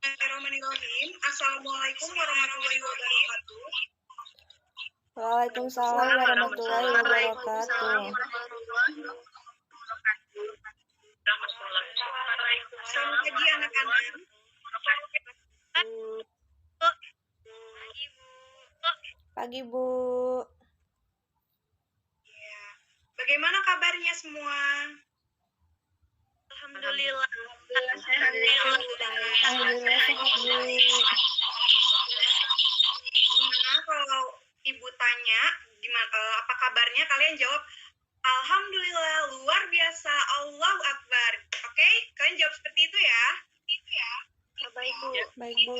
Bismillahirrahmanirrahim. Assalamualaikum warahmatullahi wabarakatuh. Waalaikumsalam warahmatullahi wabarakatuh. Selamat pagi anak-anak. Pagi, Bu. Ya. Bagaimana kabarnya semua? Alhamdulillah. Alhamdulillah sehat, Bu. Gimana kalau Ibu tanya, apa kabarnya? Kalian jawab, Alhamdulillah, luar biasa, Allahu Akbar. Oke? Kalian jawab seperti itu ya? Baik, Bu. Baik, Bu.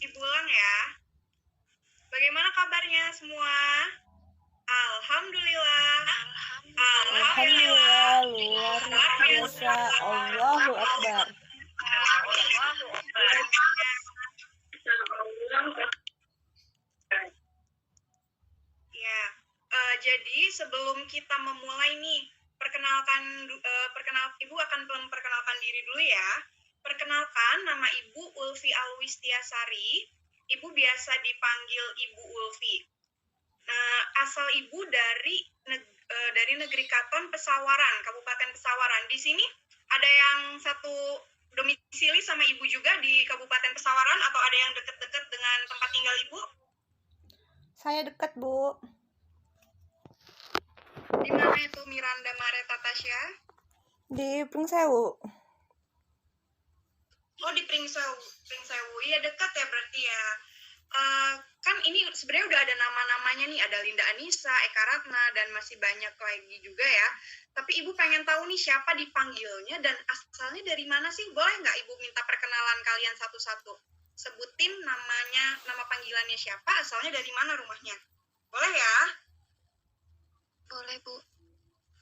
Ibu ulang ya. Bagaimana kabarnya semua? Alhamdulillah. Alhamdulillah luar biasa. Allahu Akbar. Ya, jadi sebelum kita memulai nih, Ibu akan memperkenalkan diri dulu ya. Perkenalkan, nama Ibu Ulfi Alwistiasari. Ibu biasa dipanggil Ibu Ulfi. Nah, asal Ibu dari negeri Katon Pesawaran, Kabupaten Pesawaran. Di sini ada yang satu domisili sama Ibu juga di Kabupaten Pesawaran atau ada yang dekat-dekat dengan tempat tinggal Ibu? Saya dekat, Bu. Di mana itu Miranda Mareta Tasya? Di Pringsewu. Oh, di Pringsewu. Iya, dekat ya berarti ya. Kan ini sebenarnya udah ada nama-namanya nih, ada Linda Anissa, Eka Ratna, dan masih banyak lagi juga ya. Tapi Ibu pengen tahu nih siapa dipanggilnya dan asalnya dari mana sih? Boleh nggak Ibu minta perkenalan kalian satu-satu? Sebutin namanya, nama panggilannya siapa, asalnya dari mana rumahnya? Boleh ya? Boleh, Bu.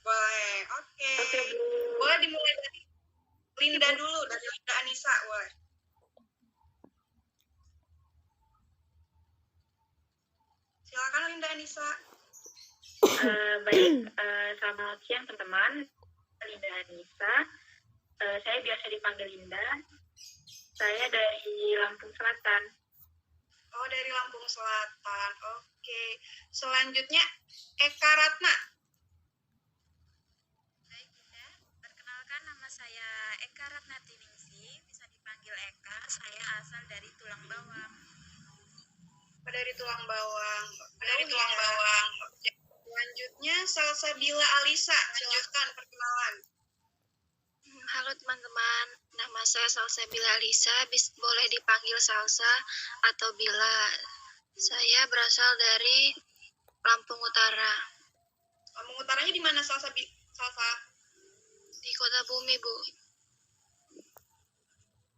Boleh, oke. Boleh dimulai dari Linda dulu, dari Linda Anissa, boleh. Silakan Linda Anissa. Baik, selamat siang teman-teman. Linda Anissa. Saya biasa dipanggil Linda. Saya dari Lampung Selatan. Oh, dari Lampung Selatan. Oke. Selanjutnya Eka Ratna. Baik, Linda. Perkenalkan, nama saya Eka Ratna Tiningsi, bisa dipanggil Eka. Saya asal dari Tulang Bawang. Dari Tulang Bawang. Selanjutnya Salsabila Alisa. Silakan perkenalan. Halo teman-teman, nama saya Salsabila Alisa, boleh dipanggil Salsa atau Bila. Saya berasal dari Lampung Utara. Lampung Utaranya di mana Salsa? Di Kota Bumi, Bu.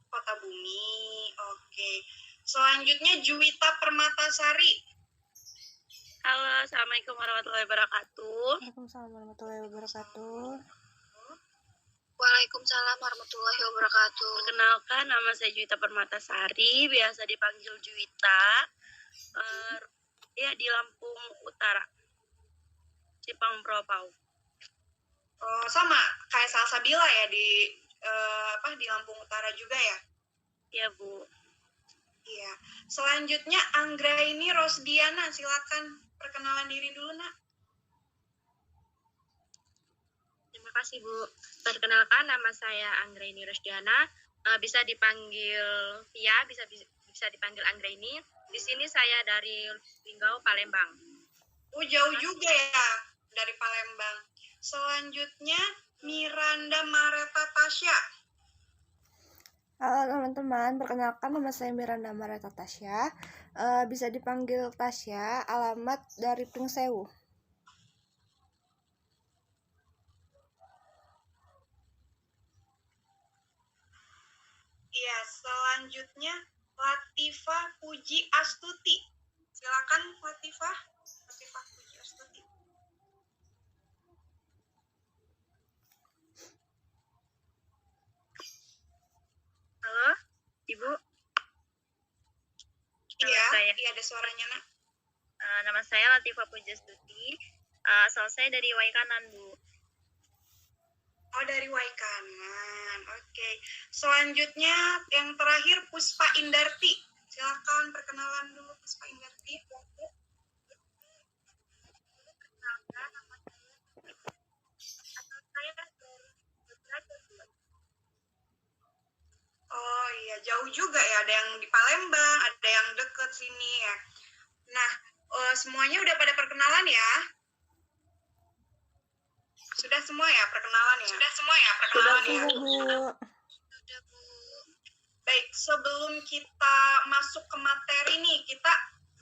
Kota Bumi. Oke. Selanjutnya Juwita Permatasari. Halo, Assalamualaikum warahmatullahi wabarakatuh. Waalaikumsalam warahmatullahi wabarakatuh. Waalaikumsalam warahmatullahi wabarakatuh. Perkenalkan, nama saya Juwita Permatasari, biasa dipanggil Juwita. Ya, di Lampung Utara, Cipang Propau. Oh, sama kayak Salsabila ya di Lampung Utara juga ya? Ya, Bu. Iya. Selanjutnya Anggraini Rosdiana, silakan perkenalan diri dulu, Nak. Terima kasih, Bu. Perkenalkan, nama saya Anggraini Rosdiana. Bisa dipanggil Via, bisa dipanggil Anggraini. Di sini saya dari Linggau, Palembang. Oh, jauh juga ya dari Palembang. Selanjutnya Miranda Mareta Tasya. Halo teman-teman, perkenalkan nama saya Miranda Mareta Tasya. Bisa dipanggil Tasya, alamat dari Pringsewu. Iya, selanjutnya Latifah Puji Astuti. Silakan Latifah Puji Astuti. Halo, Ibu. Iya, ada suaranya, Nak. Nama saya Latifah Puji Astuti. Asal saya dari Waikanan, Bu. Oh, dari Waikanan. Oke. Selanjutnya yang terakhir Puspa Indarti. Silakan perkenalan dulu Puspa Indarti. Oh iya, jauh juga ya. Ada yang di Palembang, ada yang deket sini ya. Nah, semuanya udah pada perkenalan ya? Sudah semua ya perkenalan ya? Sudah semua ya perkenalan ya? Sudah, Bu. Sudah, Bu. Baik, sebelum kita masuk ke materi nih, kita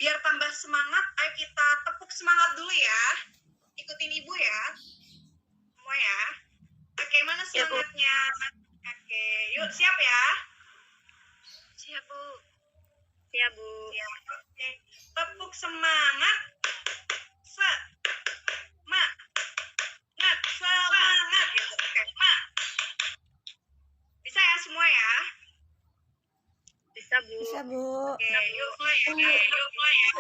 biar tambah semangat, ayo kita tepuk semangat dulu ya. Ikutin Ibu ya. Semua ya. Oke, mana semangatnya? Oke, yuk siap ya. Siap, Bu. Ya, Bu. Siap. Oke. Tepuk semangat. Semangat gitu. Oke. Bisa ya semua ya? Bisa, Bu. Bisa, Bu. Oke, yuk mulai ya.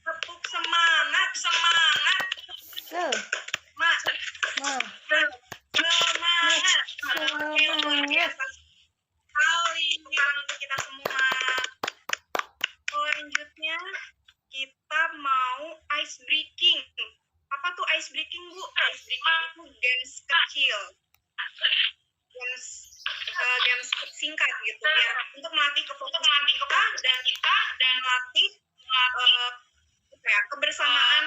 Tepuk semangat. Se. Ma. Semangat. Oke, luar Semangat. biasa sekali untuk kita semua. Selanjutnya kita mau ice breaking. Apa tuh ice breaking, Bu? Ice breaking itu games kecil. Games singkat gitu ya, untuk melatih kefokusan kita dan melatih kebersamaan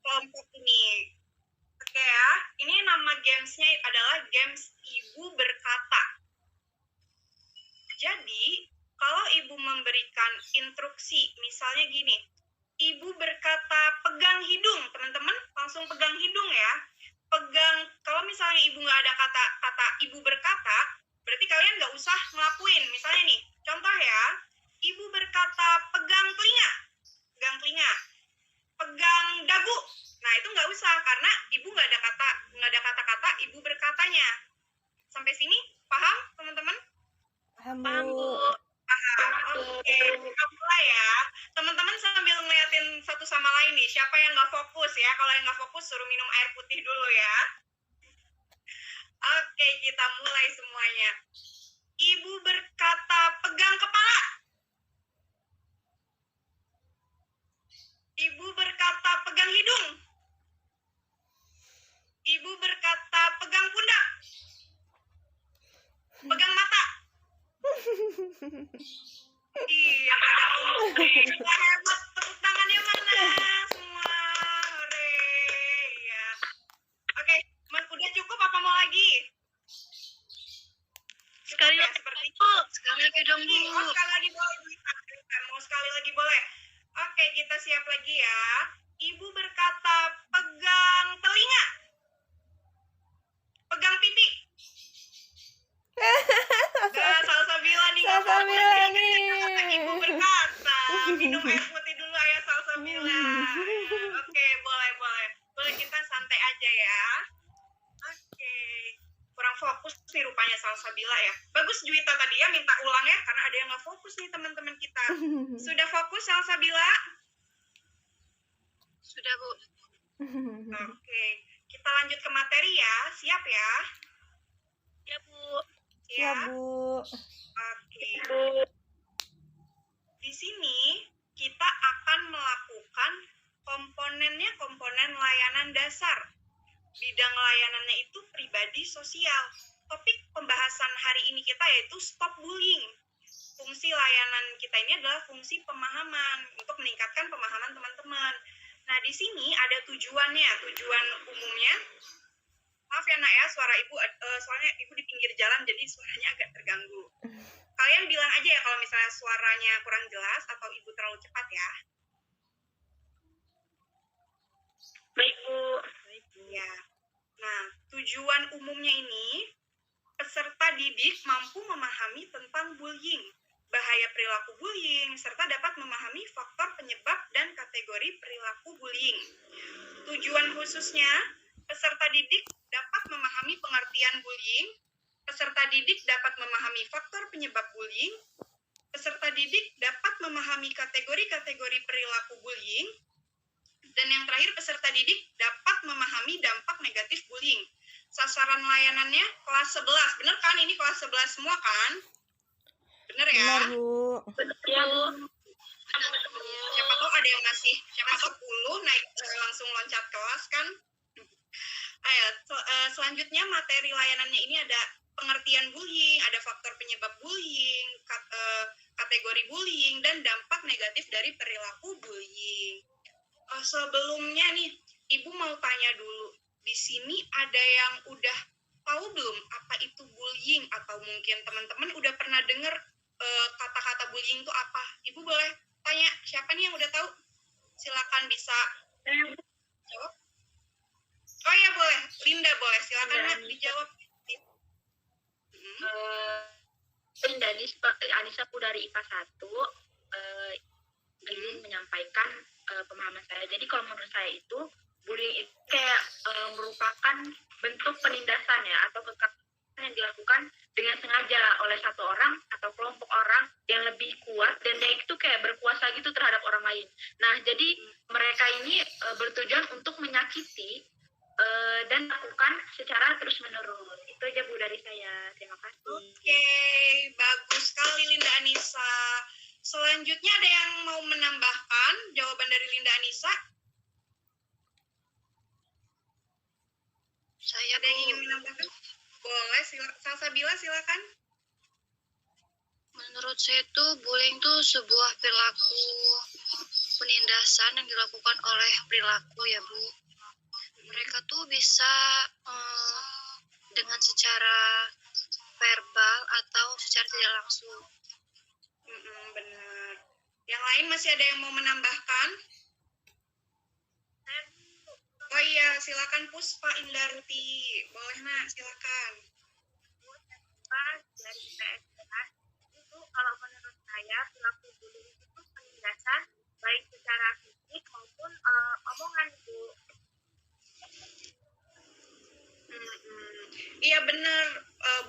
kelompok ini. Oke ya, ini nama gamesnya adalah games Ibu Berkata. Jadi kalau Ibu memberikan instruksi, misalnya gini, Ibu berkata pegang hidung, teman-teman langsung pegang hidung ya. Kalau misalnya Ibu nggak ada kata Ibu berkata, berarti kalian nggak usah ngelakuin. Misalnya nih, contoh ya, Ibu berkata pegang telinga, pegang dagu. Nah itu nggak usah karena Ibu nggak ada kata-kata Ibu berkatanya. Sampai sini paham teman-teman? Paham, Paham, Bu. Bu. Oke, kita mulai ya. Teman-teman sambil ngeliatin satu sama lain nih, siapa yang nggak fokus ya? Kalau yang nggak fokus suruh minum air putih dulu ya. Oke, kita mulai semuanya. Ibu berkata pegang kepala. Ibu berkata pegang hidung. Ibu berkata pegang pundak. Pegang mata. Iya, hebat. Tepuk tangannya mana semua? Hore. Ya. Oke, udah cukup apa mau lagi? Sekali Cukup ya, lagi, seperti Bu. Sekali lagi dong, Bu. Oh, sekali lagi boleh. Mau sekali lagi boleh. Oke, kita siap lagi ya. Ibu berkata pegang telinga. Pegang pipi. Salsabila nih. Salsabila nih. Kata Ibu berkata. Minum air putih dulu ya Salsabila. Oke, boleh. Boleh kita santai aja ya. Oke. Kurang fokus nih rupanya Salsabila ya. Bagus Juwita tadi ya minta ulang ya karena ada yang nggak fokus nih teman-teman kita. Sudah fokus Salsabila? Sudah, Bu. Oke. Kita lanjut ke materi ya. Siap ya? Ya, Bu. Ya, Bu. Oke. Di sini kita akan melakukan komponen layanan dasar. Bidang layanannya itu pribadi sosial. Topik pembahasan hari ini kita yaitu stop bullying. Fungsi layanan kita ini adalah fungsi pemahaman untuk meningkatkan pemahaman teman-teman. Nah, di sini ada tujuannya, tujuan umumnya. Maaf ya nak ya, suara Ibu, soalnya Ibu di pinggir jalan jadi suaranya agak terganggu. Kalian bilang aja ya kalau misalnya suaranya kurang jelas atau Ibu terlalu cepat ya. Baik, Bu. Ya. Nah, tujuan umumnya ini, peserta didik mampu memahami tentang bullying, bahaya perilaku bullying, serta dapat memahami faktor penyebab dan kategori perilaku bullying. Tujuan khususnya, peserta didik dapat memahami pengertian bullying, peserta didik dapat memahami faktor penyebab bullying, peserta didik dapat memahami kategori-kategori perilaku bullying, Dan yang terakhir, peserta didik dapat memahami dampak negatif bullying. Sasaran layanannya kelas 11. Bener kan? Ini kelas 11 semua kan? Bener ya? Benar, Bu. Ya, Bu. Siapa tahu ada yang masih 10 naik langsung loncat kelas kan? Ayo, selanjutnya materi layanannya ini ada pengertian bullying, ada faktor penyebab bullying, kategori bullying, dan dampak negatif dari perilaku bullying. Sebelumnya nih, Ibu mau tanya dulu, di sini ada yang udah tahu belum apa itu bullying, atau mungkin teman-teman udah pernah dengar kata-kata bullying itu apa? Ibu boleh tanya, siapa nih yang udah tahu? Silakan bisa jawab. Oh ya boleh, Linda boleh, silakan Nak dijawab. Linda Anissa dari IPA 1 ingin menyampaikan pemahaman saya. Jadi kalau menurut saya itu bullying itu kayak merupakan bentuk penindasan ya, atau kekerasan yang dilakukan dengan sengaja oleh satu orang atau kelompok orang yang lebih kuat, dan dia itu kayak berkuasa gitu terhadap orang lain. Nah, jadi mereka ini bertujuan untuk menyakiti dan lakukan secara terus-menerus. Itu aja Bu dari saya. Terima kasih. Oke, bagus sekali Linda Anissa. Selanjutnya ada yang mau menambahkan jawaban dari Linda Anissa? Saya, Ada yang Bu. ingin menambahkan? Boleh, Salsabila silakan. Menurut saya itu bullying itu sebuah perilaku penindasan yang dilakukan oleh perilaku ya Bu. Mereka tuh bisa dengan secara verbal atau secara tidak langsung. Benar. Yang lain masih ada yang mau menambahkan? Oh iya, silakan Puspa Indarti. Boleh Nak, silakan. Dari PSDA itu kalau menurut saya perilaku bullying itu penindasan baik secara fisik maupun omongan Bu. Iya benar,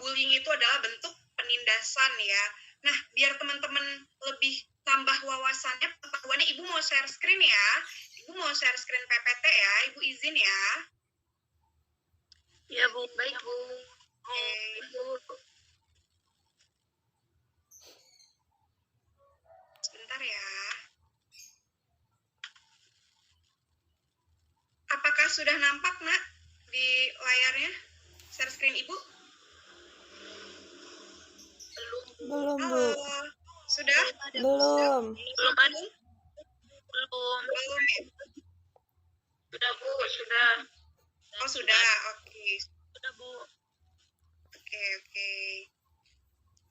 bullying itu adalah bentuk penindasan ya. Nah, biar teman-teman lebih tambah wawasannya, pengetahuannya, Ibu mau share screen ya. Ibu mau share screen PPT ya, Ibu izin ya. Ya Bu, baik Bu. Oke. Sebentar ya. Apakah sudah nampak Nak di layarnya share screen Ibu? Belum, Bu. Halo, sudah? Belum. Belum ada. Belum. Belum ya? Sudah Bu, sudah. Oh sudah, oke. Sudah Bu. Oke.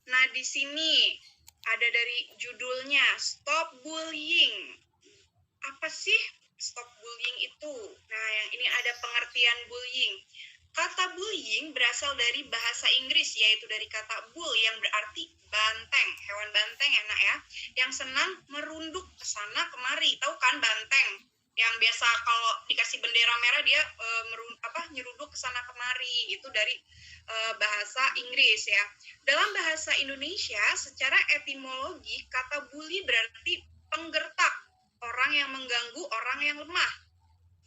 Nah di sini ada dari judulnya Stop Bullying. Apa sih stop bullying itu? Nah yang ini ada pengertian bullying. Kata bullying berasal dari bahasa Inggris, yaitu dari kata bull yang berarti banteng, hewan banteng ya Nak ya, yang senang merunduk ke sana kemari. Tahu kan banteng? Yang biasa kalau dikasih bendera merah dia nyeruduk ke sana kemari. Itu dari bahasa Inggris ya. Dalam bahasa Indonesia, secara etimologi kata bully berarti penggertak, orang yang mengganggu orang yang lemah.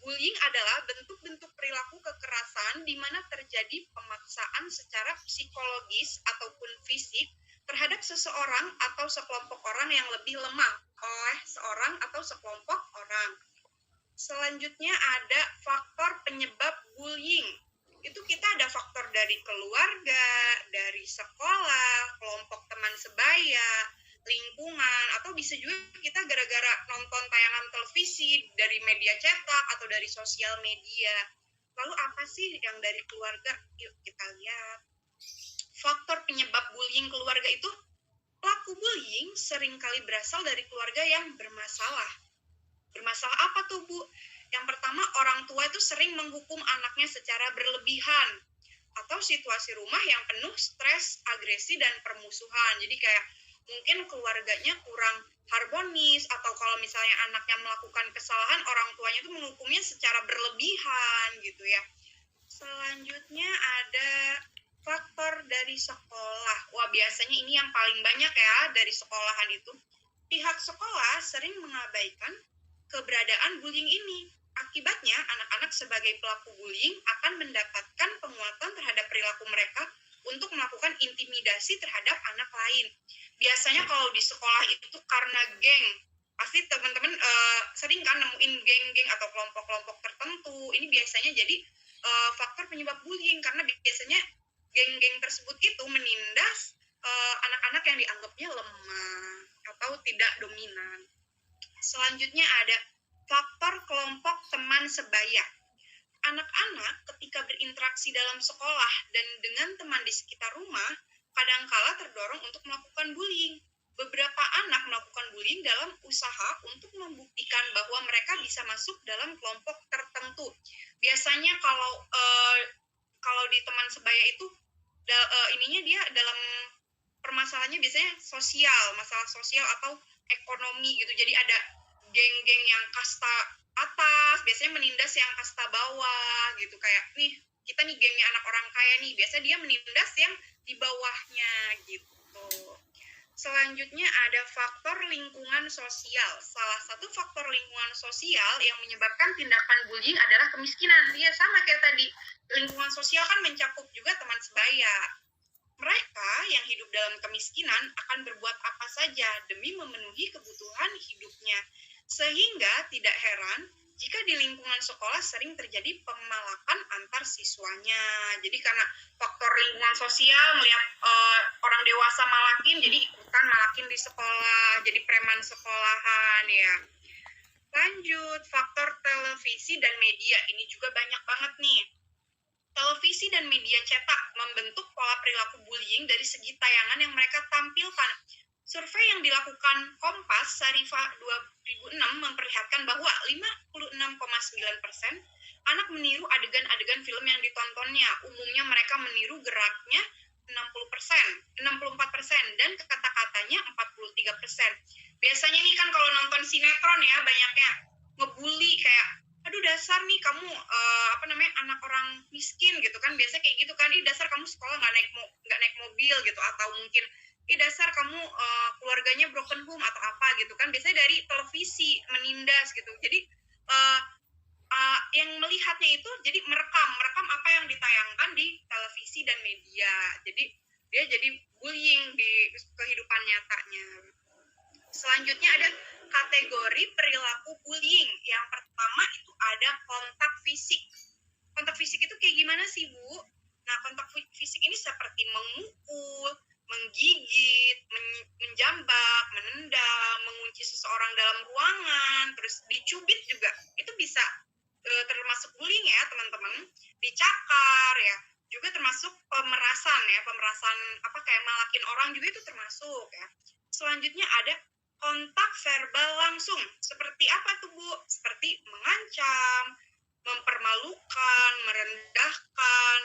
Bullying adalah bentuk-bentuk perilaku kekerasan di mana terjadi pemaksaan secara psikologis ataupun fisik terhadap seseorang atau sekelompok orang yang lebih lemah oleh seorang atau sekelompok orang. Selanjutnya ada faktor penyebab bullying. Itu kita ada faktor dari keluarga, dari sekolah, kelompok teman sebaya, lingkungan, atau bisa juga kita gara-gara nonton tayangan televisi dari media cetak atau dari sosial media. Lalu apa sih yang dari keluarga? Yuk kita lihat. Faktor penyebab bullying keluarga itu, pelaku bullying seringkali berasal dari keluarga yang bermasalah. Bermasalah apa tuh Bu? Yang pertama, orang tua itu sering menghukum anaknya secara berlebihan, atau situasi rumah yang penuh stres, agresi, dan permusuhan. Jadi kayak mungkin keluarganya kurang harmonis, atau kalau misalnya anaknya melakukan kesalahan, orang tuanya itu menghukumnya secara berlebihan gitu ya. Selanjutnya ada faktor dari sekolah. Wah, biasanya ini yang paling banyak ya dari sekolahan itu. Pihak sekolah sering mengabaikan keberadaan bullying ini. Akibatnya, anak-anak sebagai pelaku bullying akan mendapatkan penguatan terhadap perilaku mereka untuk melakukan intimidasi terhadap anak lain. Biasanya kalau di sekolah itu karena geng, pasti teman-teman sering kan nemuin geng-geng atau kelompok-kelompok tertentu. Ini biasanya jadi faktor penyebab bullying, karena biasanya geng-geng tersebut itu menindas anak-anak yang dianggapnya lemah atau tidak dominan. Selanjutnya ada faktor kelompok teman sebaya. Anak-anak ketika berinteraksi dalam sekolah dan dengan teman di sekitar rumah, kadangkala terdorong untuk melakukan bullying. Beberapa anak melakukan bullying dalam usaha untuk membuktikan bahwa mereka bisa masuk dalam kelompok tertentu. Biasanya kalau di teman sebaya itu ininya dia dalam permasalahannya biasanya sosial, masalah sosial atau ekonomi gitu. Jadi ada geng-geng yang kasta atas, biasanya menindas yang kasta bawah gitu. Kayak nih, kita nih gengnya anak orang kaya nih, biasanya dia menindas yang di bawahnya gitu. Selanjutnya ada faktor lingkungan sosial. Salah satu faktor lingkungan sosial yang menyebabkan tindakan bullying adalah kemiskinan. Ya sama kayak tadi, lingkungan sosial kan mencakup juga teman sebaya. Mereka yang hidup dalam kemiskinan akan berbuat apa saja demi memenuhi kebutuhan hidupnya. Sehingga tidak heran jika di lingkungan sekolah sering terjadi pemalakan antar siswanya. Jadi karena faktor lingkungan sosial, melihat orang dewasa malakin, jadi ikutan malakin di sekolah, jadi preman sekolahan ya. Lanjut, faktor televisi dan media. Ini juga banyak banget nih. Televisi dan media cetak membentuk pola perilaku bullying dari segi tayangan yang mereka tampilkan. Survei yang dilakukan Kompas Sarifah 2006 memperlihatkan bahwa 56,9% anak meniru adegan-adegan film yang ditontonnya. Umumnya mereka meniru geraknya 64% dan kata-katanya 43%. Biasanya nih kan kalau nonton sinetron ya banyaknya ngebully kayak, aduh dasar nih kamu anak orang miskin gitu kan, biasa kayak gitu kan, dasar kamu sekolah nggak naik mobil gitu, atau mungkin dasar kamu keluarganya broken home atau apa gitu kan, biasanya dari televisi menindas gitu. Jadi yang melihatnya itu jadi merekam apa yang ditayangkan di televisi dan media, jadi dia jadi bullying di kehidupan nyatanya. Selanjutnya ada kategori perilaku bullying. Yang pertama itu ada kontak fisik. Kontak fisik itu kayak gimana sih, Bu? Nah, kontak fisik ini seperti memukul, menggigit, menjambak, menendang, mengunci seseorang dalam ruangan, terus dicubit juga. Itu bisa termasuk bullying ya, teman-teman. Dicakar ya, juga termasuk pemerasan ya, pemerasan kayak malakin orang juga itu termasuk ya. Selanjutnya ada kontak verbal langsung. Seperti apa tuh, Bu? Seperti mengancam, mempermalukan, merendahkan,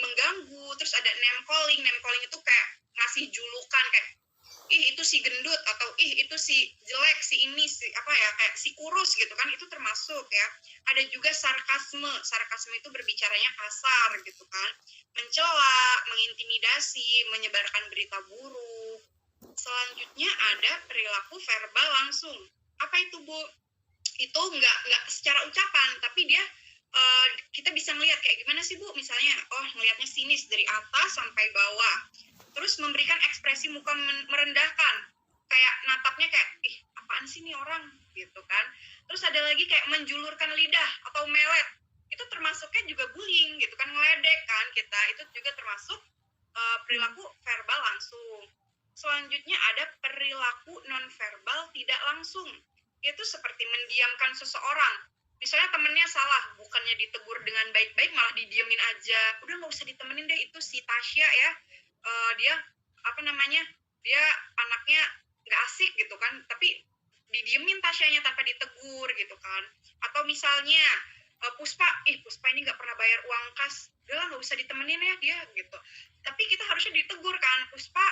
mengganggu. Terus ada name calling. Name calling itu kayak ngasih julukan kayak, ih itu si gendut, atau ih itu si jelek, si ini, kayak si kurus gitu kan, itu termasuk ya. Ada juga sarkasme. Sarkasme itu berbicaranya kasar gitu kan. Mencela, mengintimidasi, menyebarkan berita buruk. Selanjutnya ada perilaku verbal langsung. Apa itu, Bu? Itu nggak secara ucapan, tapi dia kita bisa ngelihat kayak gimana sih, Bu? Misalnya, ngelihatnya sinis dari atas sampai bawah. Terus memberikan ekspresi muka merendahkan. Kayak natapnya kayak, ih apaan sih nih orang? Gitu kan. Terus ada lagi kayak menjulurkan lidah atau melet. Itu termasuknya juga bullying gitu kan, ngeledek kan kita. Itu juga termasuk perilaku verbal langsung. Selanjutnya ada perilaku nonverbal tidak langsung. Itu seperti mendiamkan seseorang. Misalnya temennya salah, bukannya ditegur dengan baik-baik, malah didiemin aja. Udah nggak usah ditemenin deh, itu si Tasya ya. Dia dia anaknya nggak asik gitu kan, tapi didiemin Tasyanya tanpa ditegur gitu kan. Atau misalnya Puspa ini nggak pernah bayar uang kas, udah lah nggak usah ditemenin ya dia gitu. Tapi kita harusnya ditegur kan, Puspa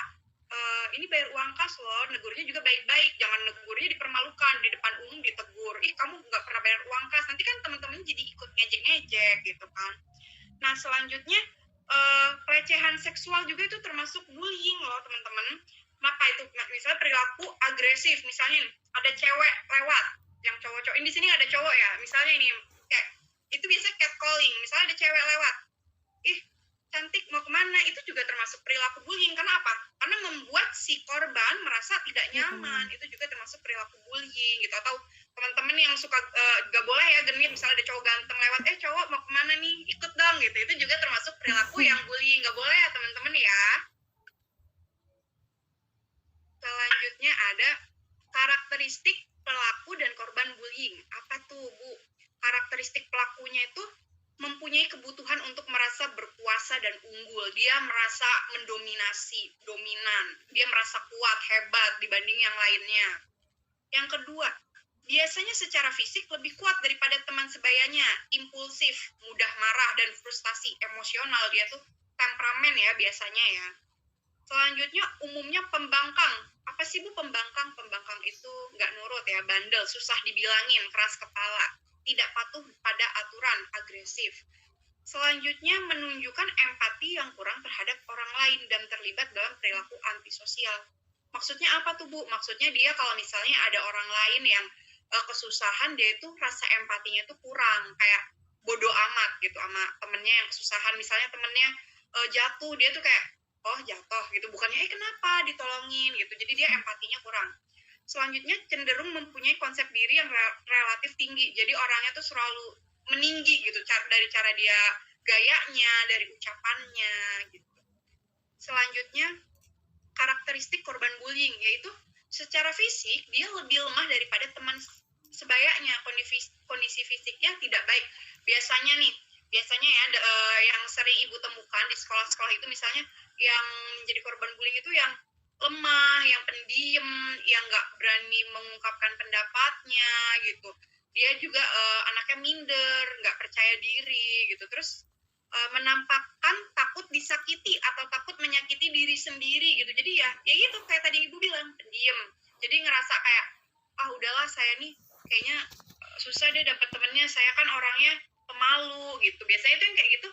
ini bayar uang kas loh, negurnya juga baik-baik, jangan negurnya dipermalukan, di depan umum ditegur, kamu nggak pernah bayar uang kas, nanti kan teman-teman jadi ikut ngejek-ngejek gitu kan. Nah selanjutnya pelecehan seksual juga itu termasuk bullying loh teman-teman. Maka itu misalnya perilaku agresif, misalnya ada cewek lewat, yang cowok-cowok. Ini di sini ada cowok ya, misalnya ini kayak itu biasanya catcalling, misalnya ada cewek lewat, ih cantik mau kemana, itu juga termasuk perilaku bullying. Kenapa? Karena membuat si korban merasa tidak nyaman, itu juga termasuk perilaku bullying gitu. Atau teman-teman yang suka gak boleh ya genit, misalnya ada cowok ganteng lewat, cowok mau kemana nih, ikut dong gitu, itu juga termasuk perilaku yang bullying, gak boleh ya teman-teman ya. Selanjutnya ada karakteristik pelaku dan korban bullying. Apa tuh Bu? Karakteristik pelakunya itu mempunyai kebutuhan untuk merasa berkuasa dan unggul. Dia merasa mendominasi, dominan. Dia merasa kuat, hebat dibanding yang lainnya. Yang kedua, biasanya secara fisik lebih kuat daripada teman sebayanya. Impulsif, mudah marah dan frustasi emosional. Dia tuh temperamen ya biasanya ya. Selanjutnya umumnya pembangkang. Apa sih Bu pembangkang? Pembangkang itu nggak nurut ya, bandel, susah dibilangin, keras kepala, tidak patuh pada aturan, agresif. Selanjutnya menunjukkan empati yang kurang terhadap orang lain dan terlibat dalam perilaku antisosial. Maksudnya apa tuh Bu? Maksudnya dia kalau misalnya ada orang lain yang kesusahan, dia itu rasa empatinya itu kurang, kayak bodoh amat gitu sama temennya yang kesusahan. Misalnya temennya jatuh, dia tuh kayak oh jatuh gitu, bukannya kenapa ditolongin gitu. Jadi dia empatinya kurang. Selanjutnya cenderung mempunyai konsep diri yang relatif tinggi. Jadi orangnya tuh selalu meninggi gitu dari cara dia gayanya, dari ucapannya gitu. Selanjutnya karakteristik korban bullying, yaitu secara fisik dia lebih lemah daripada teman sebayanya, kondisi fisiknya tidak baik. Biasanya ya yang sering Ibu temukan di sekolah-sekolah itu misalnya yang jadi korban bullying itu yang lemah, yang pendiam, yang nggak berani mengungkapkan pendapatnya gitu. Dia juga anaknya minder, nggak percaya diri gitu. Terus menampakkan takut disakiti atau takut menyakiti diri sendiri gitu. Jadi ya gitu kayak tadi Ibu bilang, pendiam. Jadi ngerasa kayak udahlah saya nih kayaknya susah deh dapet temennya, saya kan orangnya pemalu gitu. Biasanya itu yang kayak gitu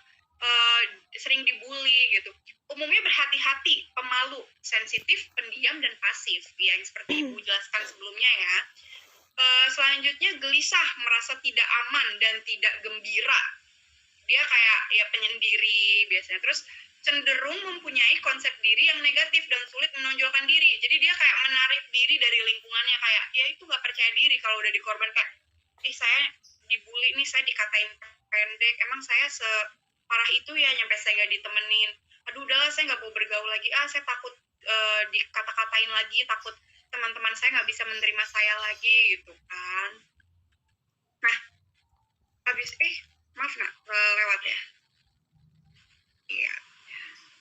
sering dibully gitu. Umumnya berhati-hati, pemalu, sensitif, pendiam, dan pasif. Ya, yang seperti Ibu jelaskan sebelumnya ya. Selanjutnya gelisah, merasa tidak aman dan tidak gembira. Dia kayak ya penyendiri biasanya. Terus cenderung mempunyai konsep diri yang negatif dan sulit menonjolkan diri. Jadi dia kayak menarik diri dari lingkungannya, kayak ya itu gak percaya diri kalau udah dikorban, kayak saya dibully nih, saya dikatain pendek, emang saya separah itu ya nyampe saya gak ditemenin. Aduh udahlah saya gak mau bergaul lagi, saya takut dikata-katain lagi, takut teman-teman saya gak bisa menerima saya lagi gitu kan. Nah habis maaf nak lewat ya. Iya.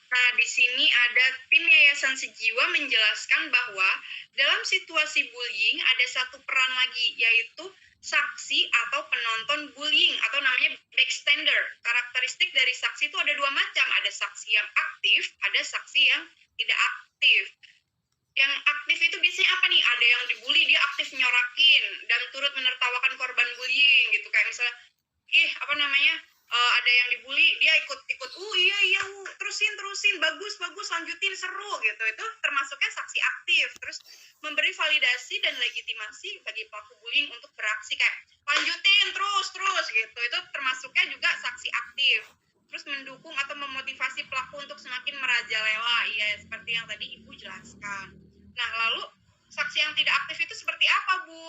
Nah, di sini ada tim Yayasan Sejiwa menjelaskan bahwa dalam situasi bullying ada satu peran lagi, yaitu saksi atau penonton bullying atau namanya bystander. Karakteristik dari saksi itu ada dua macam, ada saksi yang aktif, ada saksi yang tidak aktif. Yang aktif itu biasanya apa nih? Ada yang dibully, dia aktif nyorakin dan turut menertawakan korban bullying gitu. Kayak misalnya, ada yang dibully, dia ikut iya terusin bagus lanjutin, seru gitu. Itu termasuknya saksi aktif. Terus memberi validasi dan legitimasi bagi pelaku bullying untuk beraksi, kayak lanjutin terus gitu. Itu termasuknya juga saksi aktif. Terus mendukung atau memotivasi pelaku untuk semakin merajalela, ya seperti yang tadi Ibu jelaskan. Nah, lalu saksi yang tidak aktif itu seperti apa, Bu?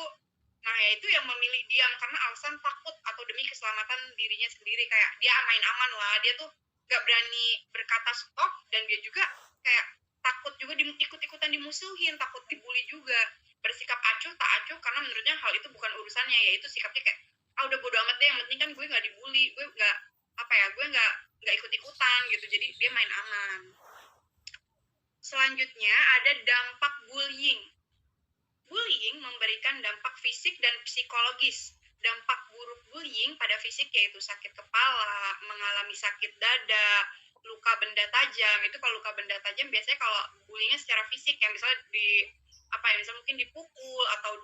Nah, yaitu yang memilih diam karena alasan takut atau demi keselamatan dirinya sendiri. Kayak dia main aman lah, dia tuh gak berani berkata stop, dan dia juga kayak takut juga ikut-ikutan dimusuhin, takut dibully juga. Bersikap acuh tak acuh karena menurutnya hal itu bukan urusannya, yaitu sikapnya kayak udah bodo amat deh, yang penting kan gue gak dibully, gue gak ikut-ikutan gitu. Jadi dia main aman. Selanjutnya ada dampak bullying. Bullying memberikan dampak fisik dan psikologis. Dampak buruk bullying pada fisik yaitu sakit kepala, mengalami sakit dada, luka benda tajam. Itu kalau luka benda tajam biasanya kalau bullyingnya secara fisik, yang misalnya misalnya mungkin dipukul atau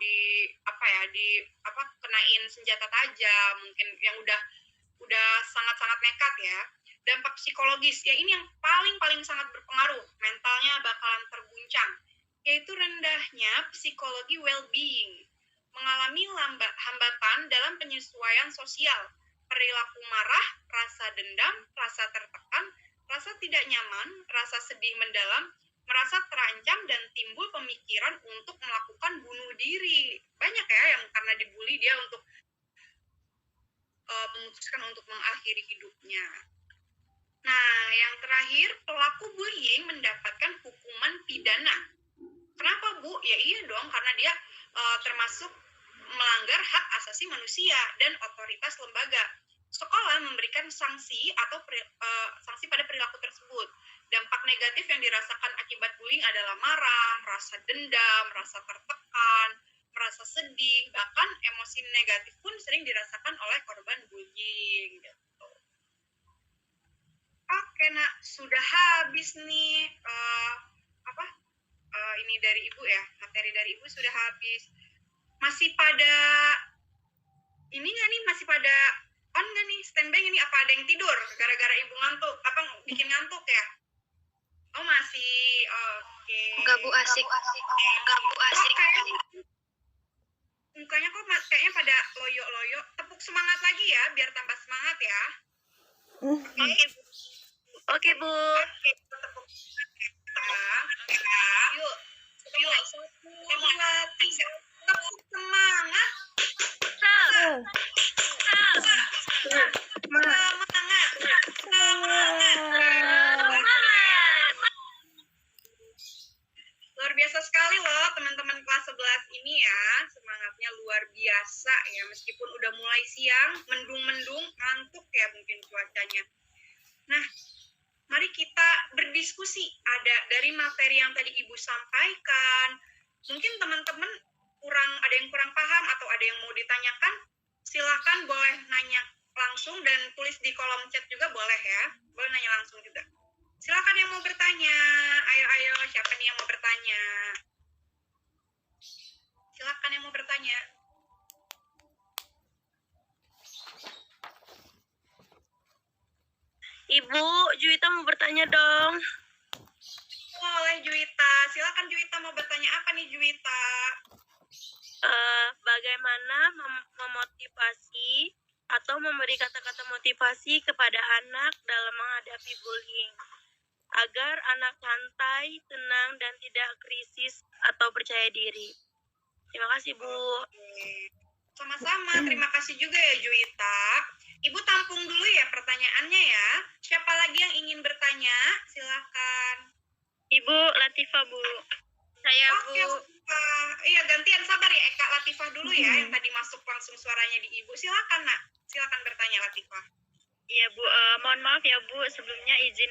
kenain senjata tajam, mungkin yang udah sangat-sangat nekat ya. Dampak psikologis, ya ini yang paling sangat berpengaruh, mentalnya bakalan terguncang, yaitu rendahnya psikologi well-being. mengalami hambatan dalam penyesuaian sosial, perilaku marah, rasa dendam, rasa tertekan, rasa tidak nyaman, rasa sedih mendalam, merasa terancam, dan timbul pemikiran untuk melakukan bunuh diri. Banyak ya yang karena dibully dia untuk memutuskan untuk mengakhiri hidupnya. Nah, yang terakhir, pelaku bullying mendapatkan hukuman pidana. Kenapa, Bu? Ya iya dong, karena dia termasuk melanggar hak asasi manusia dan otoritas lembaga. Sekolah memberikan sanksi atau sanksi pada perilaku tersebut. Dampak negatif yang dirasakan akibat bullying adalah marah, rasa dendam, rasa tertekan, merasa sedih, bahkan emosi negatif pun sering dirasakan oleh korban bullying. Gitu. Oke, nak, sudah habis nih ini dari Ibu ya, materi dari Ibu sudah habis. Masih pada ini nggak nih, masih pada on nggak nih, standby nggak nih, apa ada yang tidur gara-gara Ibu ngantuk, apa bikin ngantuk ya? Oh masih, oke. Enggak Bu, asik. Enggak Bu, asik. Mukanya kok kayaknya pada loyo-loyo. Tepuk semangat lagi ya, biar tambah semangat ya. Oke, Bu. Oke, Bu. Oke, tepuk semangat. Yuk, tepuk semangat. Luar biasa sekali loh teman-teman kelas 11 ini ya, semangatnya luar biasa ya, meskipun udah mulai siang, mendung-mendung, ngantuk ya mungkin cuacanya. Nah, mari kita berdiskusi, ada dari materi yang tadi Ibu sampaikan, mungkin teman-teman ada yang kurang paham atau ada yang mau ditanyakan, silahkan boleh nanya langsung dan tulis di kolom chat juga boleh ya, boleh nanya langsung juga. Silakan yang mau bertanya. Ayo, siapa nih yang mau bertanya? Silakan yang mau bertanya. Ibu, Juwita mau bertanya dong. Boleh Juwita. Silakan Juwita, mau bertanya apa nih Juwita? Bagaimana memotivasi atau memberi kata-kata motivasi kepada anak dalam menghadapi bullying agar anak santai, tenang, dan tidak krisis atau percaya diri. Terima kasih, Bu. Oke. Sama-sama, terima kasih juga ya Juwita. Ibu tampung dulu ya pertanyaannya ya. Siapa lagi yang ingin bertanya? Silakan. Ibu Latifah, Bu. Saya, Oke, Bu. Iya, gantian, sabar ya Eka. Latifah dulu ya, yang tadi masuk langsung suaranya di Ibu. Silakan, Nak. Silakan bertanya, Latifah. Iya, Bu. Mohon maaf ya, Bu. Sebelumnya izin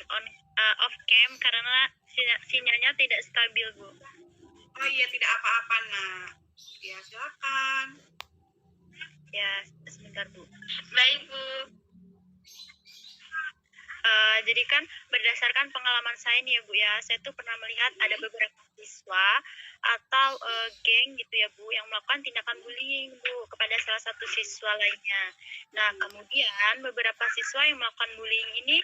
off cam karena sinyalnya tidak stabil, Bu. Oh iya, tidak apa-apa, Nak. Ya, silakan. Ya, sebentar, Bu. Baik, Bu. Jadi kan berdasarkan pengalaman saya nih ya Bu ya, saya tuh pernah melihat ada beberapa siswa atau geng gitu ya Bu yang melakukan tindakan bullying Bu kepada salah satu siswa lainnya. Nah kemudian beberapa siswa yang melakukan bullying ini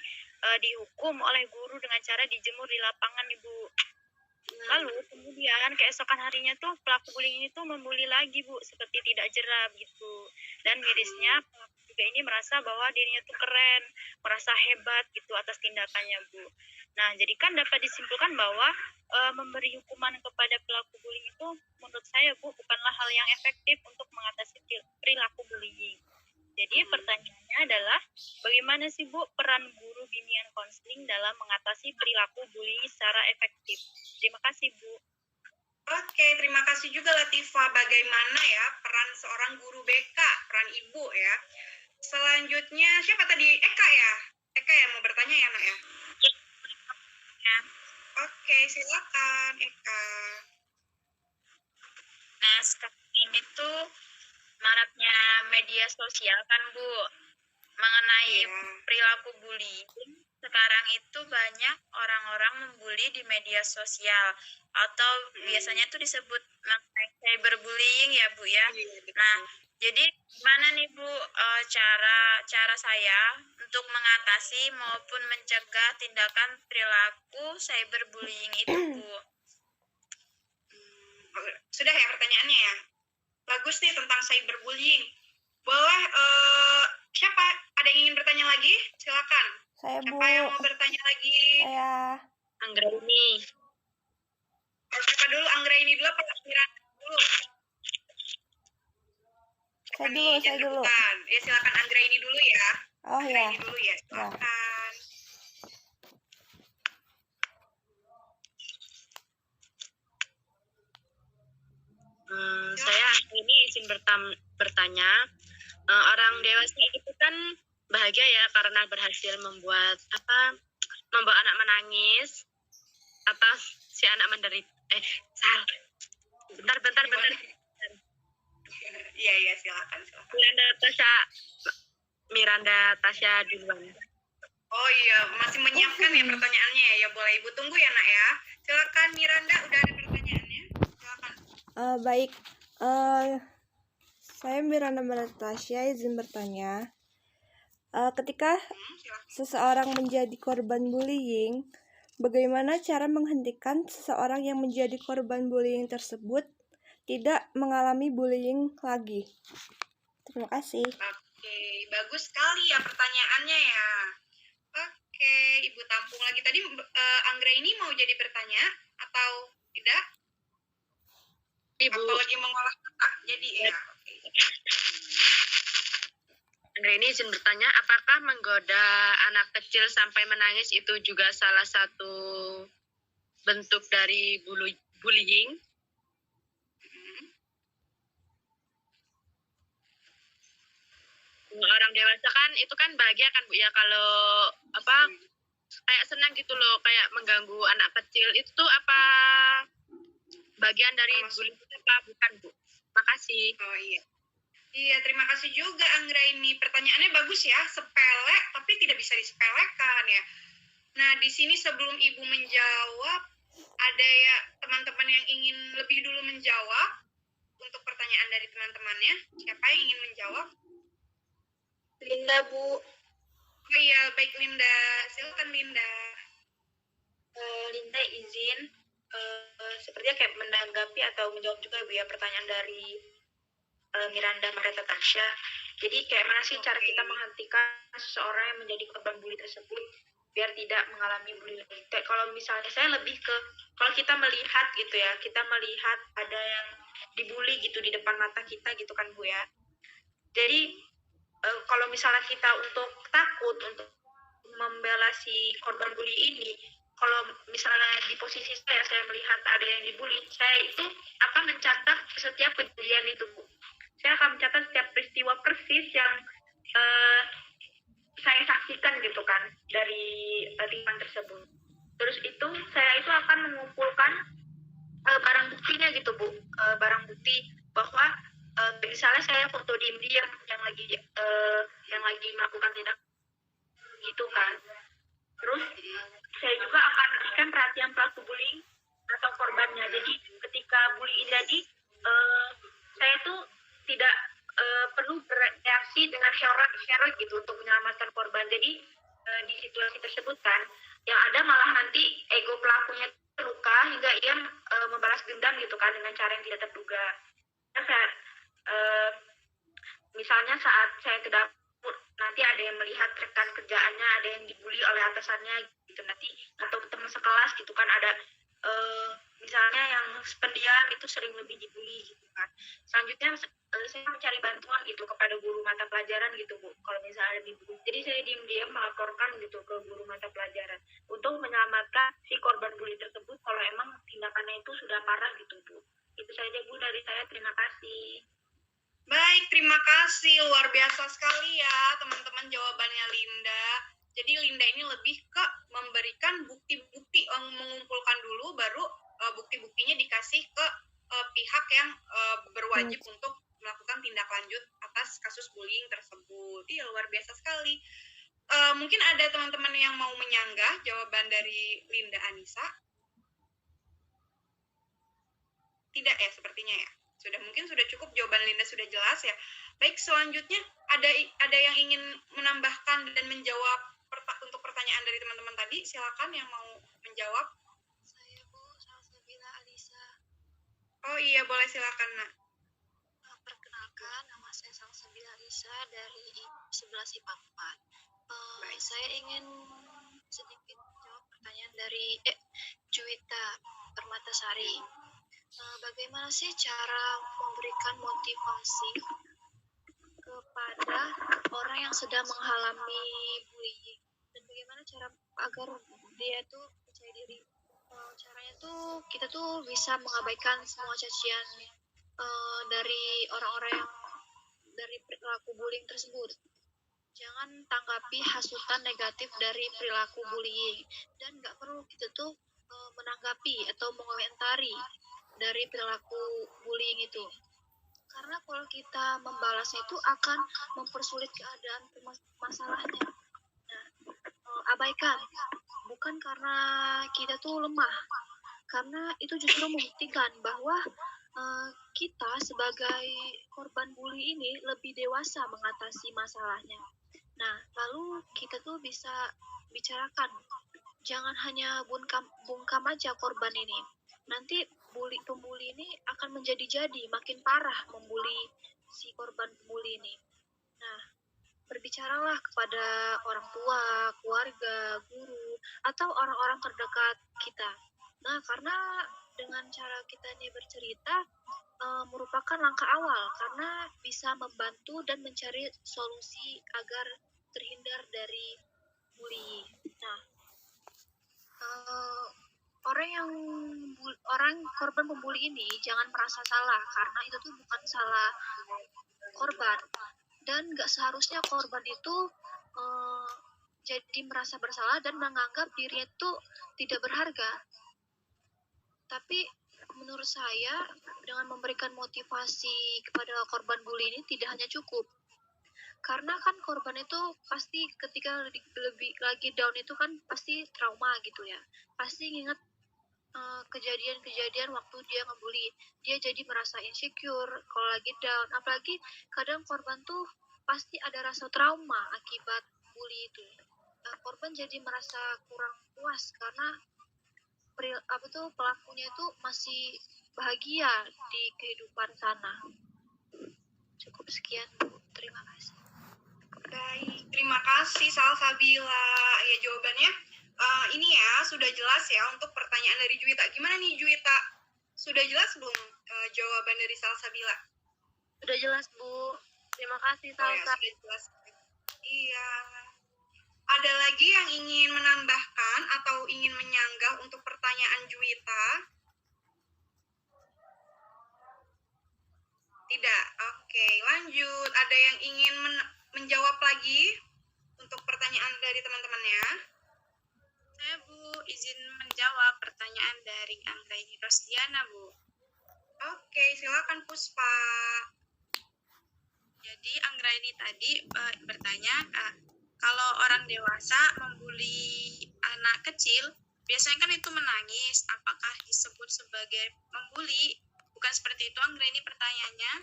dihukum oleh guru dengan cara dijemur di lapangan nih Bu. Lalu kemudian keesokan harinya tuh pelaku bullying ini tuh membuli lagi Bu seperti tidak jerah gitu. Dan mirisnya pelaku juga ini merasa bahwa dirinya tuh keren, merasa hebat gitu atas tindakannya Bu. Nah jadi kan dapat disimpulkan bahwa memberi hukuman kepada pelaku bullying itu menurut saya Bu bukanlah hal yang efektif untuk mengatasi perilaku bullying. Jadi pertanyaannya adalah bagaimana sih Bu peran guru bimbingan konseling dalam mengatasi perilaku bullying secara efektif? Terima kasih Bu. Oke, terima kasih juga Latifah. Bagaimana ya peran seorang guru BK, peran ibu ya. Selanjutnya siapa tadi? Eka ya? Eka ya mau bertanya ya Nak ya? Ya. Oke, silakan Eka. Nah sekarang ini tuh maraknya media sosial kan Bu mengenai perilaku bullying. Sekarang itu banyak orang-orang membuli di media sosial atau biasanya itu disebut cyberbullying ya Bu ya. Nah, jadi gimana nih Bu cara saya untuk mengatasi maupun mencegah tindakan perilaku cyberbullying itu Bu? Sudah ya pertanyaannya ya? bagus nih tentang cyberbullying. Boleh, siapa? Ada yang ingin bertanya lagi? Silakan. Saya, Bu. Siapa yang mau bertanya lagi? Saya. Anggraini. Siapa dulu? Anggraini dulu apa Miranda dulu? Siapa Saya nih? dulu, Jangan saya dulu. rebutan. Ya silakan Anggraini dulu ya. Oh ya. Anggraini dulu ya, silakan. Saya ini izin bertanya. Orang dewasa itu kan bahagia ya karena berhasil membuat anak menangis atau si anak menderita. Bentar. Iya, silakan. Miranda Tasya duluan. Oh iya, masih menyiapkan ya pertanyaannya ya. Ya boleh Ibu tunggu ya, Nak ya. Silakan Miranda, udah ada pertanyaannya? Silakan. Baik. Saya Miranda Tasya izin bertanya. Ketika Silakan. seseorang menjadi korban bullying, bagaimana cara menghentikan seseorang yang menjadi korban bullying tersebut tidak mengalami bullying lagi? Terima kasih. Oke, bagus sekali ya pertanyaannya ya. Oke, Ibu tampung lagi. Tadi Anggra ini mau jadi bertanya atau tidak? Ibu. Atau lagi mengolah kata? Jadi ya. Oke. Anggra ini izin bertanya, apakah menggoda anak kecil sampai menangis itu juga salah satu bentuk dari bullying? Orang dewasa kan itu kan bahagia kan Bu ya kalau kayak senang gitu loh, kayak mengganggu anak kecil itu tuh apa bagian dari bullying apa bukan Bu? Makasih. Oh iya. Iya, terima kasih juga Anggra ini. Pertanyaannya bagus ya, sepele tapi tidak bisa disepelekan ya. Nah, di sini sebelum Ibu menjawab, ada ya teman-teman yang ingin lebih dulu menjawab untuk pertanyaan dari teman-temannya. Siapa yang ingin menjawab? Linda, Bu. Oh iya, baik Linda. Silakan Linda. Linda izin sepertinya kayak menanggapi atau menjawab juga Bu ya pertanyaan dari Miranda Mareta Tasya. Jadi kayak mana sih cara kita menghentikan seseorang yang menjadi korban bully tersebut biar tidak mengalami bully lagi. Kayak kalau misalnya saya lebih ke kalau kita melihat gitu ya, kita melihat ada yang dibully gitu di depan mata kita gitu kan Bu ya. Jadi kalau misalnya kita untuk takut untuk membela si korban bully ini, kalau misalnya di posisi saya melihat ada yang dibully, saya itu akan mencatat setiap kejadian itu Bu. Saya akan mencatat setiap peristiwa persis yang saya saksikan gitu kan dari timan tersebut. Terus itu saya itu akan mengumpulkan barang buktinya gitu Bu, barang bukti bahwa misalnya saya foto diam-diam yang lagi melakukan tindak gitu kan. Terus saya juga akan berikan perhatian pelaku bullying atau korbannya. Jadi ketika bullying jadi saya tuh tidak perlu bereaksi dengan heroik gitu untuk menyelamatkan korban. Jadi di situasi tersebut kan yang ada malah nanti ego pelakunya terluka hingga ia membalas dendam gitu kan dengan cara yang tidak terduga. Misalnya saat saya ke dapur nanti ada yang melihat rekan kerjaannya ada yang dibully oleh atasannya gitu nanti atau teman sekelas gitu kan ada misalnya yang pendiam itu sering lebih dibully gitu kan. Selanjutnya saya mencari bantuan gitu kepada guru mata pelajaran gitu Bu kalau misalnya dibully. Jadi saya diam-diam melaporkan gitu ke guru mata pelajaran untuk menyelamatkan si korban bully tersebut kalau emang tindakannya itu sudah parah gitu Bu. Itu saja Bu dari saya, terima kasih. Baik, terima kasih. Luar biasa sekali ya teman-teman jawabannya Linda. Jadi Linda ini lebih ke memberikan bukti-bukti, mengumpulkan dulu baru bukti-buktinya dikasih ke pihak yang berwajib untuk melakukan tindak lanjut atas kasus bullying tersebut. Iya, luar biasa sekali. Mungkin ada teman-teman yang mau menyanggah jawaban dari Linda Anissa? Tidak ya, sepertinya ya. Mungkin sudah cukup, jawaban Linda sudah jelas ya. Baik, selanjutnya ada yang ingin menambahkan dan menjawab untuk pertanyaan dari teman-teman tadi. Silakan yang mau menjawab. Saya Bu, Salsabila Alisa. Oh iya, boleh silakan Nak. Anissa dari 11 IPA 4. Saya ingin sedikit menjawab pertanyaan dari Juwita Permatasari. Bagaimana sih cara memberikan motivasi kepada orang yang sedang mengalami bullying, dan bagaimana cara agar dia tuh percaya diri? Caranya tuh kita tuh bisa mengabaikan semua cacian dari orang-orang yang dari perilaku bullying tersebut. Jangan tanggapi hasutan negatif dari perilaku bullying, dan nggak perlu kita tuh menanggapi atau mengomentari dari perilaku bullying itu. Karena kalau kita membalasnya itu akan mempersulit keadaan masalahnya. Nah, abaikan. Bukan karena kita tuh lemah, karena itu justru membuktikan bahwa kita sebagai korban bully ini lebih dewasa mengatasi masalahnya. Nah, lalu kita tuh bisa bicarakan. Jangan hanya bungkam aja korban ini. Nanti pembuli ini akan menjadi-jadi, makin parah membuli si korban pembuli ini. Nah, berbicaralah kepada orang tua, keluarga, guru, atau orang-orang terdekat kita. Nah, karena dengan cara kita ini bercerita merupakan langkah awal, karena bisa membantu dan mencari solusi agar terhindar dari bullying. Nah, orang korban pembuli ini jangan merasa salah, karena itu tuh bukan salah korban, dan nggak seharusnya korban itu jadi merasa bersalah dan menganggap dirinya itu tidak berharga. Tapi menurut saya dengan memberikan motivasi kepada korban bully ini tidak hanya cukup, karena kan korban itu pasti ketika lebih lagi down itu kan pasti trauma gitu ya, pasti ingat kejadian-kejadian waktu dia ngebully, dia jadi merasa insecure kalau lagi down. Apalagi kadang korban tuh pasti ada rasa trauma akibat bully itu. Korban jadi merasa kurang puas karena pelakunya itu masih bahagia di kehidupan sana. Cukup sekian, Bu. Terima kasih. Baik, terima kasih Salsabila. Ya, jawabannya ini ya, sudah jelas ya untuk pertanyaan dari Juwita. Gimana nih Juwita? Sudah jelas belum jawaban dari Salsabila? Sudah jelas, Bu. Terima kasih, Oh ya, Salsa. sudah jelas. Iya. Ada lagi yang ingin menambahkan atau ingin menyanggah untuk pertanyaan Juwita? Tidak. Oke, lanjut. Ada yang ingin menjawab lagi untuk pertanyaan dari teman-temannya? Saya, Bu, izin menjawab pertanyaan dari Anggraini Rosdiana, Bu. Oke, silakan Puspa. Jadi Anggraini tadi bertanya, kalau orang dewasa membuli anak kecil, biasanya kan itu menangis. Apakah disebut sebagai membuli? Bukan seperti itu, Anggraini, pertanyaannya.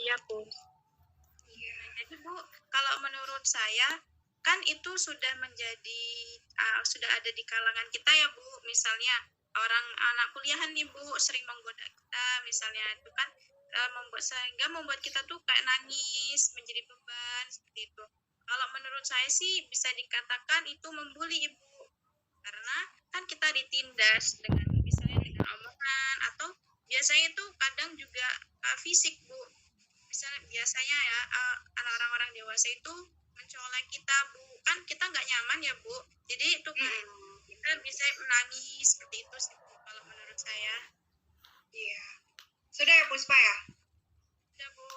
Iya, Bu. Iya. Jadi, Bu, kalau menurut saya, kan itu sudah menjadi, sudah ada di kalangan kita ya, Bu. Misalnya, anak kuliahan nih, Bu, sering menggoda kita, misalnya itu kan membuat kita tuh kayak nangis, menjadi beban, seperti itu. Kalau menurut saya sih bisa dikatakan itu membuli, Ibu. Karena kan kita ditindas dengan misalnya dengan omongan, atau biasanya itu kadang juga fisik, Bu. Biasanya ya orang-orang dewasa itu mencolek kita, Bu. Kan kita nggak nyaman ya, Bu. Jadi itu kita bisa menangis, seperti itu sih, Bu, kalau menurut saya. Iya. Sudah ya Puspa ya? Sudah, Bu.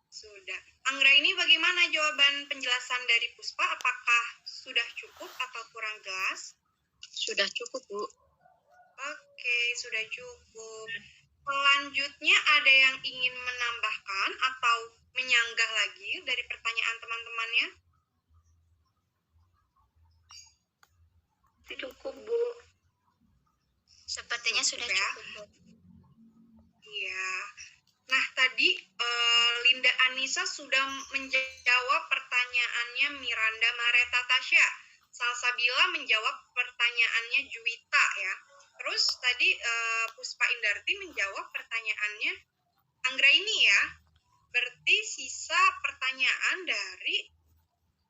Sudah. Anggraini, bagaimana jawaban penjelasan dari Puspa? Apakah sudah cukup atau kurang jelas? Sudah cukup, Bu. Oke, sudah cukup. Selanjutnya ada yang ingin menambahkan atau menyanggah lagi dari pertanyaan teman-temannya? Cukup, Bu. Sepertinya sudah Ya. cukup, Bu. Iya. Nah, tadi Linda Anissa sudah menjawab pertanyaannya Miranda Mareta Tasya. Salsabila menjawab pertanyaannya Juwita ya. Terus tadi Puspa Indarti menjawab pertanyaannya Anggraini ya. berarti sisa pertanyaan dari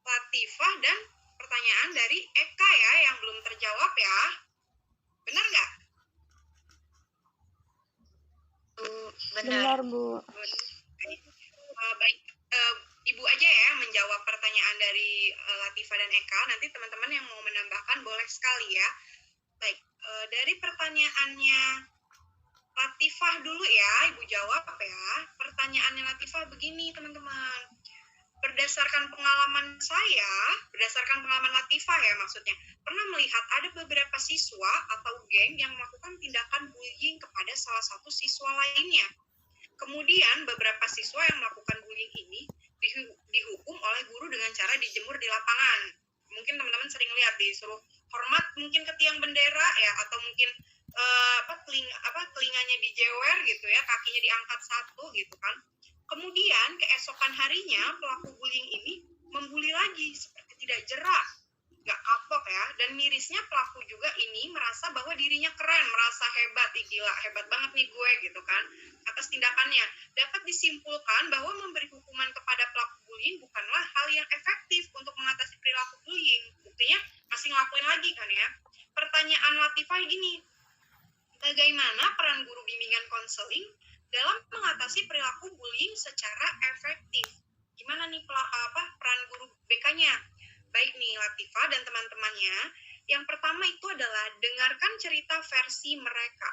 Latifah dan pertanyaan dari Eka ya yang belum terjawab ya. Benar nggak? Benar, Bu. Baik, Ibu aja ya menjawab pertanyaan dari Latifah dan Eka. Nanti teman-teman yang mau menambahkan boleh sekali ya. Baik, dari pertanyaannya Latifah dulu ya, Ibu jawab ya. Pertanyaannya Latifah begini teman-teman. Berdasarkan pengalaman saya, berdasarkan pengalaman Latifah ya maksudnya, pernah melihat ada beberapa siswa atau geng yang melakukan tindakan bullying kepada salah satu siswa lainnya. Kemudian beberapa siswa yang melakukan bullying ini dihukum oleh guru dengan cara dijemur di lapangan. Mungkin teman-teman sering lihat disuruh hormat mungkin ke tiang bendera ya, atau mungkin telinganya dijewer gitu ya, kakinya diangkat satu gitu kan. Kemudian keesokan harinya pelaku bullying ini membuli lagi seperti tidak jerak, nggak kapok ya. Dan mirisnya pelaku juga ini merasa bahwa dirinya keren, merasa hebat, gila hebat banget nih gue gitu kan atas tindakannya. Dapat disimpulkan bahwa memberi hukuman kepada pelaku bullying bukanlah hal yang efektif untuk mengatasi perilaku bullying. Buktinya masih ngelakuin lagi kan ya. Pertanyaan Latifah gini, bagaimana peran guru bimbingan konseling dalam mengatasi perilaku bullying secara efektif? Gimana nih peran guru BK-nya? Baik nih Latifah dan teman-temannya. Yang pertama itu adalah dengarkan cerita versi mereka.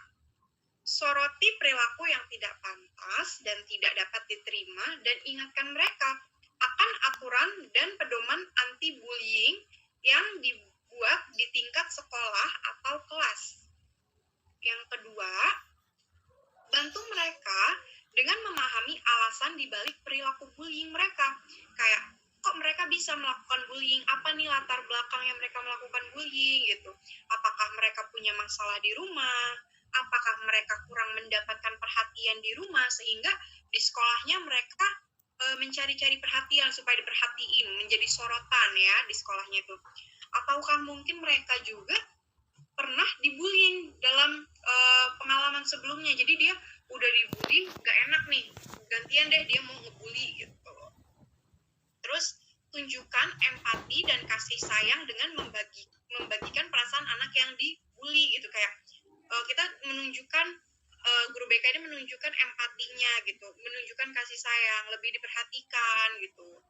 Soroti perilaku yang tidak pantas dan tidak dapat diterima dan ingatkan mereka akan aturan dan pedoman anti-bullying yang dibuat di tingkat sekolah atau kelas. Yang kedua, bantu mereka dengan memahami alasan dibalik perilaku bullying mereka. Kayak, kok mereka bisa melakukan bullying? Apa nih latar belakangnya mereka melakukan bullying gitu? Apakah mereka punya masalah di rumah? Apakah mereka kurang mendapatkan perhatian di rumah sehingga di sekolahnya mereka mencari-cari perhatian supaya diperhatiin, menjadi sorotan ya di sekolahnya itu? Ataukah mungkin mereka juga pernah dibullying dalam pengalaman sebelumnya, jadi dia udah dibully gak enak nih, gantian deh dia mau ngebully gitu. Terus tunjukkan empati dan kasih sayang dengan membagikan perasaan anak yang dibully gitu. Kayak kita menunjukkan guru BK ini menunjukkan empatinya gitu, menunjukkan kasih sayang, lebih diperhatikan gitu.